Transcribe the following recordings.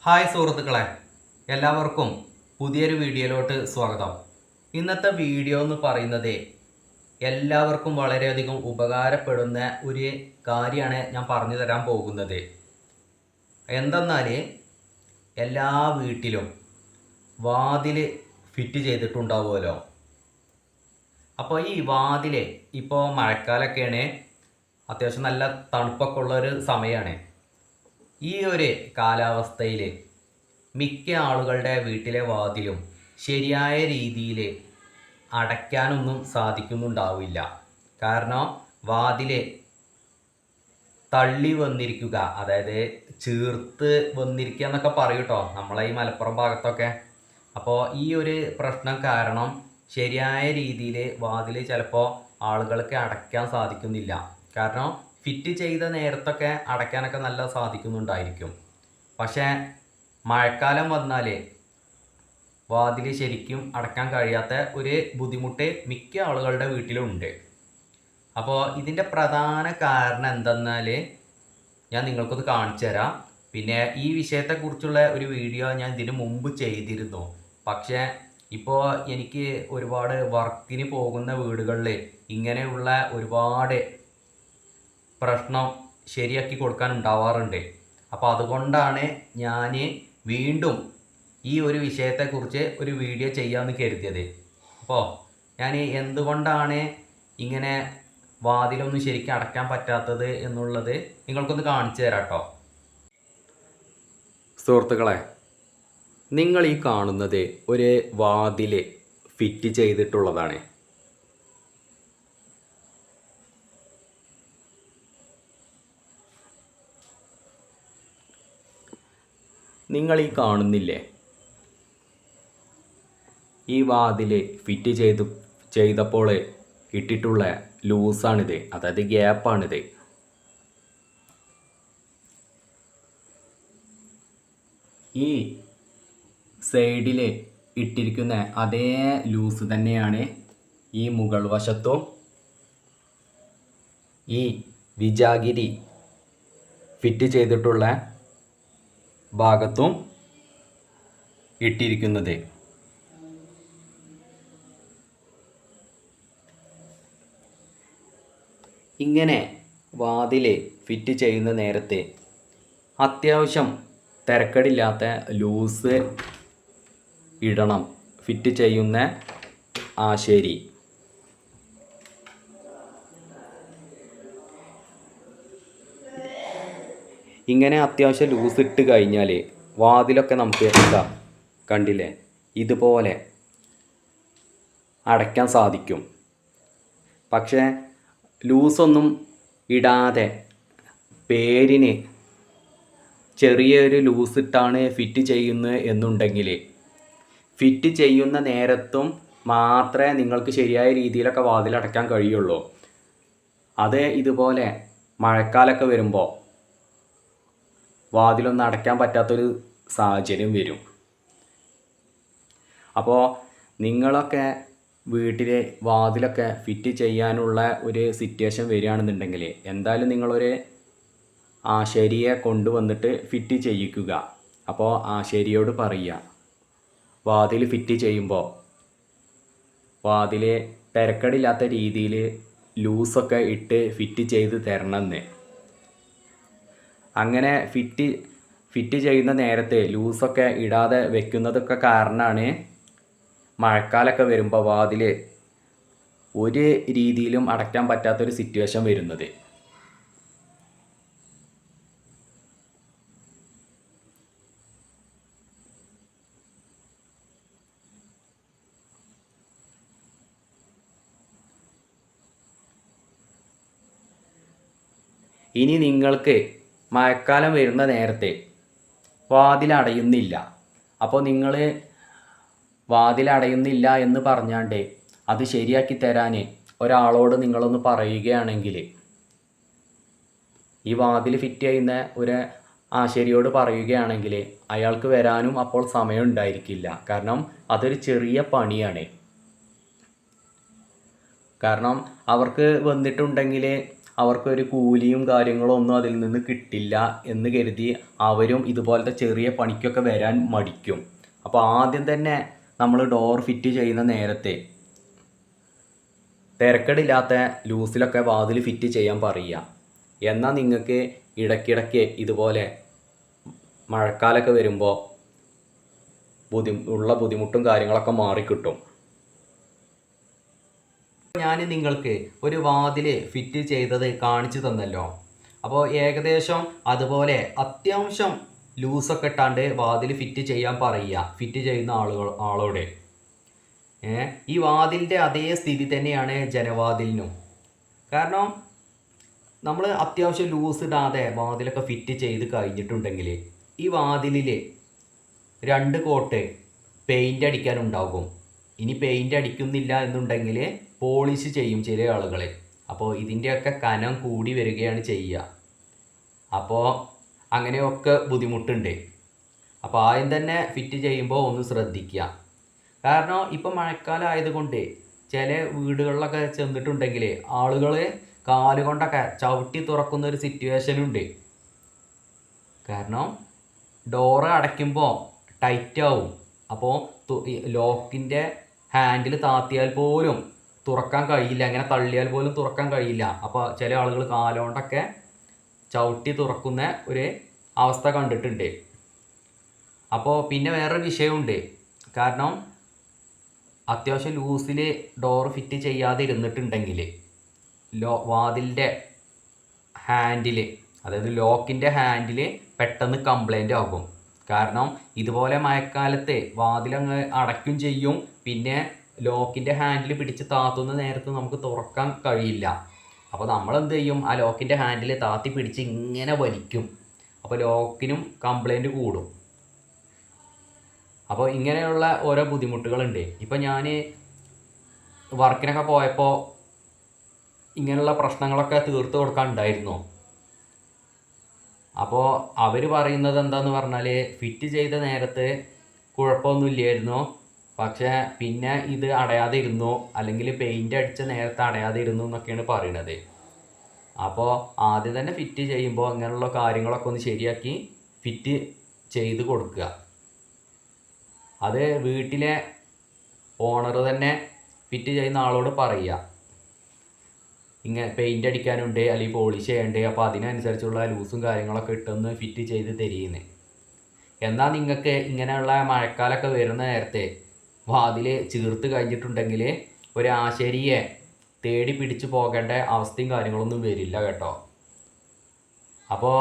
Hi സുഹൃത്തുക്കളെ, എല്ലാവർക്കും പുതിയൊരു വീഡിയോയിലോട്ട് സ്വാഗതം. ഇന്നത്തെ വീഡിയോ എന്ന് പറയുന്നത് എല്ലാവർക്കും വളരെയധികം ഉപകാരപ്പെടുന്ന ഒരു കാര്യമാണ് ഞാൻ പറഞ്ഞു തരാൻ പോകുന്നത്. എന്തെന്നാൽ എല്ലാ വീട്ടിലും വാതിൽ ഫിറ്റ് ചെയ്തിട്ടുണ്ടാവുമല്ലോ. അപ്പോൾ ഈ വാതിൽ ഇപ്പോൾ മഴക്കാലമൊക്കെയാണ്, അത്യാവശ്യം നല്ല തണുപ്പൊക്കെ ഉള്ളൊരു സമയമാണ്. ഈ ഒരു കാലാവസ്ഥയിൽ മിക്ക ആളുകളുടെ വീട്ടിലെ വാതിലും ശരിയായ രീതിയിൽ അടയ്ക്കാനൊന്നും സാധിക്കുന്നുണ്ടാവില്ല. കാരണം വാതിൽ തള്ളി വന്നിരിക്കുക, അതായത് ചീർത്ത് വന്നിരിക്കുക എന്നൊക്കെ പറയും കേട്ടോ നമ്മളെ ഈ മലപ്പുറം ഭാഗത്തൊക്കെ. അപ്പോൾ ഈ ഒരു പ്രശ്നം കാരണം ശരിയായ രീതിയിൽ വാതിൽ ചിലപ്പോൾ ആളുകൾക്ക് അടയ്ക്കാൻ സാധിക്കുന്നില്ല. കാരണം ഫിറ്റ് ചെയ്ത നേരത്തൊക്കെ അടയ്ക്കാനൊക്കെ നല്ല സാധിക്കുന്നുണ്ടായിരിക്കും. പക്ഷേ മഴക്കാലം വന്നാൽ വാതിൽ ശരിക്കും അടയ്ക്കാൻ കഴിയാത്ത ഒരു ബുദ്ധിമുട്ട് മിക്ക ആളുകളുടെ വീട്ടിലുണ്ട്. അപ്പോൾ ഇതിൻ്റെ പ്രധാന കാരണം എന്തെന്നാൽ ഞാൻ നിങ്ങൾക്കൊന്ന് കാണിച്ചു തരാം. പിന്നെ ഈ വിഷയത്തെക്കുറിച്ചുള്ള ഒരു വീഡിയോ ഞാൻ ഇതിനു മുമ്പ് ചെയ്തിരുന്നു. പക്ഷേ ഇപ്പോൾ എനിക്ക് ഒരുപാട് വർക്കിന് പോകുന്ന വീടുകളിൽ ഇങ്ങനെയുള്ള ഒരുപാട് പ്രശ്നം ശരിയാക്കി കൊടുക്കാൻ ഉണ്ടാവാറുണ്ട്. അപ്പോൾ അതുകൊണ്ടാണ് ഞാൻ വീണ്ടും ഈ ഒരു വിഷയത്തെക്കുറിച്ച് ഒരു വീഡിയോ ചെയ്യാമെന്ന് കരുതിയത്. അപ്പോൾ ഞാൻ എന്തുകൊണ്ടാണ് ഇങ്ങനെ വാതിലൊന്നും ശരിക്കും അടയ്ക്കാൻ പറ്റാത്തത് എന്നുള്ളത് നിങ്ങൾക്കൊന്ന് കാണിച്ചു തരാം കേട്ടോ. സുഹൃത്തുക്കളെ, നിങ്ങൾ ഈ കാണുന്നത് ഒരു വാതിൽ ഫിറ്റ് ചെയ്തിട്ടുള്ളതാണ്. നിങ്ങൾ ഈ കാണുന്നില്ലേ, ഈ വാതിൽ ഫിറ്റ് ചെയ്തപ്പോൾ ഇട്ടിട്ടുള്ള ലൂസാണിത്, അതായത് ഗ്യാപ്പാണിത്. ഈ സൈഡിൽ ഇട്ടിരിക്കുന്ന അതേ ലൂസ് തന്നെയാണ് ഈ മുകൾ വശത്തും ഈ വിജാഗിരി ഫിറ്റ് ചെയ്തിട്ടുള്ള ഭാഗത്തും ഇട്ടിരിക്കുന്നത്. ഇങ്ങനെ വാതിൽ ഫിറ്റ് ചെയ്യുന്ന നേരത്തെ അത്യാവശ്യം തിരക്കടില്ലാത്ത ലൂസ് ഇടണം ഫിറ്റ് ചെയ്യുന്ന ആശേരി. ഇങ്ങനെ അത്യാവശ്യം ലൂസ് ഇട്ട് കഴിഞ്ഞാൽ വാതിലൊക്കെ നമുക്ക് എന്താ കണ്ടില്ലേ, ഇതുപോലെ അടയ്ക്കാൻ സാധിക്കും. പക്ഷേ ലൂസൊന്നും ഇടാതെ പേരിന് ചെറിയൊരു ലൂസ് ഇട്ടാണ് ഫിറ്റ് ചെയ്യുന്നത് എന്നുണ്ടെങ്കിൽ ഫിറ്റ് ചെയ്യുന്ന നേരത്തും മാത്രമേ നിങ്ങൾക്ക് ശരിയായ രീതിയിലൊക്കെ വാതിലടയ്ക്കാൻ കഴിയുള്ളൂ. അത് ഇതുപോലെ മഴക്കാലമൊക്കെ വരുമ്പോൾ വാതിലൊന്നും അടയ്ക്കാൻ പറ്റാത്തൊരു സാഹചര്യം വരും. അപ്പോൾ നിങ്ങളൊക്കെ വീട്ടിലെ വാതിലൊക്കെ ഫിറ്റ് ചെയ്യാനുള്ള ഒരു സിറ്റുവേഷൻ വരികയാണെന്നുണ്ടെങ്കിൽ എന്തായാലും നിങ്ങളൊരു ആശാരിയെ കൊണ്ടുവന്നിട്ട് ഫിറ്റ് ചെയ്യിക്കുക. അപ്പോൾ ആശാരിയോട് പറയുക, വാതിൽ ഫിറ്റ് ചെയ്യുമ്പോൾ വാതിൽ തിരക്കടില്ലാത്ത രീതിയിൽ ലൂസൊക്കെ ഇട്ട് ഫിറ്റ് ചെയ്ത് തരണമെന്ന്. അങ്ങനെ ഫിറ്റ് ചെയ്യുന്ന നേരത്തെ ലൂസൊക്കെ ഇടാതെ വെക്കുന്നതൊക്കെ കാരണമാണ് മഴക്കാലമൊക്കെ വരുമ്പോൾ വാതിൽ ഒരു രീതിയിലും അടയ്ക്കാൻ പറ്റാത്തൊരു സിറ്റുവേഷൻ വരുന്നത്. ഇനി നിങ്ങൾക്ക് മഴക്കാലം വരുന്ന നേരത്തെ വാതിലടയുന്നില്ല, അപ്പോൾ നിങ്ങൾ വാതിലടയുന്നില്ല എന്ന് പറഞ്ഞാണ്ട് അത് ശരിയാക്കി തരാൻ ഒരാളോട് നിങ്ങളൊന്ന് പറയുകയാണെങ്കിൽ, ഈ വാതിൽ ഫിറ്റ് ചെയ്യുന്ന ഒരു ആശാരിയോട് പറയുകയാണെങ്കിൽ അയാൾക്ക് വരാനും അപ്പോൾ സമയം ഉണ്ടായിരിക്കില്ല. കാരണം അതൊരു ചെറിയ പണിയാണ്. കാരണം അവർക്ക് വന്നിട്ടുണ്ടെങ്കിൽ അവർക്കൊരു കൂലിയും കാര്യങ്ങളും ഒന്നും അതിൽ നിന്ന് കിട്ടില്ല എന്ന് കരുതി അവരും ഇതുപോലത്തെ ചെറിയ പണിക്കൊക്കെ വരാൻ മടിക്കും. അപ്പോൾ ആദ്യം തന്നെ നമ്മൾ ഡോർ ഫിറ്റ് ചെയ്യുന്ന നേരത്തെ തിരക്കേടില്ലാത്ത ലൂസിലൊക്കെ വാതിൽ ഫിറ്റ് ചെയ്യാൻ പറയുക. എന്നാൽ നിങ്ങൾക്ക് ഇടയ്ക്കിടയ്ക്ക് ഇതുപോലെ മഴക്കാലമൊക്കെ വരുമ്പോൾ ബുദ്ധിമുട്ടും കാര്യങ്ങളൊക്കെ മാറിക്കിട്ടും. ഞാൻ നിങ്ങൾക്ക് ഒരു വാതിൽ ഫിറ്റ് ചെയ്തത് കാണിച്ചു തന്നല്ലോ. അപ്പോൾ ഏകദേശം അതുപോലെ അത്യാവശ്യം ലൂസൊക്കെ ഇട്ടാണ്ട് വാതിൽ ഫിറ്റ് ചെയ്യാൻ പറയുക ഫിറ്റ് ചെയ്യുന്ന ആളോട്. ഈ വാതിലിൻ്റെ അതേ സ്ഥിതി തന്നെയാണ് ജനവാതിലിനും. കാരണം നമ്മൾ അത്യാവശ്യം ലൂസ് ഇടാതെ വാതിലൊക്കെ ഫിറ്റ് ചെയ്ത് കഴിഞ്ഞിട്ടുണ്ടെങ്കിൽ ഈ വാതിലിൽ 2 കോട്ട് പെയിൻ്റ് അടിക്കാനുണ്ടാകും. ഇനി പെയിൻ്റ് അടിക്കുന്നില്ല എന്നുണ്ടെങ്കിൽ പോളിഷ് ചെയ്യും ചില ആളുകൾ. അപ്പോൾ ഇതിൻ്റെയൊക്കെ കനം കൂടി വരികയാണ് ചെയ്യുക. അപ്പോൾ അങ്ങനെയൊക്കെ ബുദ്ധിമുട്ടുണ്ട്. അപ്പോൾ ആദ്യം തന്നെ ഫിറ്റ് ചെയ്യുമ്പോൾ ഒന്ന് ശ്രദ്ധിക്കുക. കാരണം ഇപ്പോൾ മഴക്കാലം ആയതുകൊണ്ട് ചില വീടുകളിലൊക്കെ ചെന്നിട്ടുണ്ടെങ്കിൽ ആളുകൾ കാലുകൊണ്ടൊക്കെ ചവിട്ടി തുറക്കുന്ന ഒരു സിറ്റുവേഷനുണ്ട്. കാരണം ഡോറ് അടയ്ക്കുമ്പോൾ ടൈറ്റാവും. അപ്പോൾ ലോക്കിൻ്റെ ഹാൻഡിൽ താത്തിയാൽ പോലും തുറക്കാൻ കഴിയില്ല, അങ്ങനെ തള്ളിയാൽ പോലും തുറക്കാൻ കഴിയില്ല. അപ്പോൾ ചില ആളുകൾ കാലുകൊണ്ടൊക്കെ ചവിട്ടി തുറക്കുന്ന ഒരു അവസ്ഥ കണ്ടിട്ടുണ്ട്. അപ്പോൾ പിന്നെ വേറൊരു വിഷയമുണ്ട്. കാരണം അത്യാവശ്യം ലൂസിൽ ഡോർ ഫിറ്റ് ചെയ്യാതെ ഇരുന്നിട്ടുണ്ടെങ്കിൽ വാതിലിൻ്റെ ഹാൻഡിൽ, അതായത് ലോക്കിൻ്റെ ഹാൻഡിൽ പെട്ടെന്ന് കംപ്ലൈൻ്റ് ആകും. കാരണം ഇതുപോലെ മഴക്കാലത്ത് വാതിലങ്ങ് അടയ്ക്കും ചെയ്യും. പിന്നെ ലോക്കിൻ്റെ ഹാൻഡിൽ പിടിച്ച് താത്തുന്ന നേരത്ത് നമുക്ക് തുറക്കാൻ കഴിയില്ല. അപ്പോൾ നമ്മളെന്ത് ചെയ്യും, ആ ലോക്കിൻ്റെ ഹാൻഡിൽ താത്തി പിടിച്ച് ഇങ്ങനെ വലിക്കും. അപ്പോൾ ലോക്കിനും കംപ്ലൈൻറ്റ് കൂടും. അപ്പോൾ ഇങ്ങനെയുള്ള ഓരോ ബുദ്ധിമുട്ടുകളുണ്ട്. ഇപ്പോൾ ഞാൻ വർക്കിനൊക്കെ പോയപ്പോൾ ഇങ്ങനെയുള്ള പ്രശ്നങ്ങളൊക്കെ തീർത്ത് കൊടുക്കാനുണ്ടായിരുന്നു. അപ്പോൾ അവർ പറയുന്നത് എന്താണെന്ന് പറഞ്ഞാൽ ഫിറ്റ് ചെയ്ത നേരത്ത് കുഴപ്പമൊന്നുമില്ലായിരുന്നു, പക്ഷേ പിന്നെ ഇത് അടയാതെ ഇരുന്നു, അല്ലെങ്കിൽ പെയിൻ്റ് അടിച്ച നേരത്തെ അടയാതെ ഇരുന്നു എന്നൊക്കെയാണ് പറയുന്നത്. അപ്പോൾ ആദ്യം തന്നെ ഫിറ്റ് ചെയ്യുമ്പോൾ ഇങ്ങനെയുള്ള കാര്യങ്ങളൊക്കെ ഒന്ന് ശരിയാക്കി ഫിറ്റ് ചെയ്ത് കൊടുക്കുക. അത് വീട്ടിലെ ഓണർ തന്നെ ഫിറ്റ് ചെയ്യുന്ന ആളോട് പറയുക, ഇങ്ങനെ പെയിൻ്റ് അടിക്കാനുണ്ട് അല്ലെങ്കിൽ പോളിഷ് ചെയ്യണ്ടേ, അപ്പോൾ അതിനനുസരിച്ചുള്ള ലൂസും കാര്യങ്ങളൊക്കെ ഇട്ടൊന്ന് ഫിറ്റ് ചെയ്ത് തരീന്ന്. എന്നാൽ നിങ്ങൾക്ക് ഇങ്ങനെയുള്ള മഴക്കാലമൊക്കെ വരുന്ന നേരത്തെ വാതിൽ ചീർത്ത് കഴിഞ്ഞിട്ടുണ്ടെങ്കിൽ ഒരു ആശാരിയെ തേടി പിടിച്ച് പോകേണ്ട അവസ്ഥയും കാര്യങ്ങളൊന്നും വരില്ല കേട്ടോ. അപ്പോൾ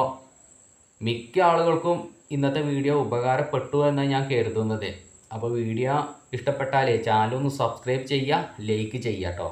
മിക്ക ആളുകൾക്കും ഇന്നത്തെ വീഡിയോ ഉപകാരപ്പെട്ടു എന്നാണ് ഞാൻ കരുതുന്നത്. അപ്പോൾ വീഡിയോ ഇഷ്ടപ്പെട്ടാൽ ചാനൽ ഒന്ന് സബ്സ്ക്രൈബ് ചെയ്യുക, ലൈക്ക് ചെയ്യുക കേട്ടോ.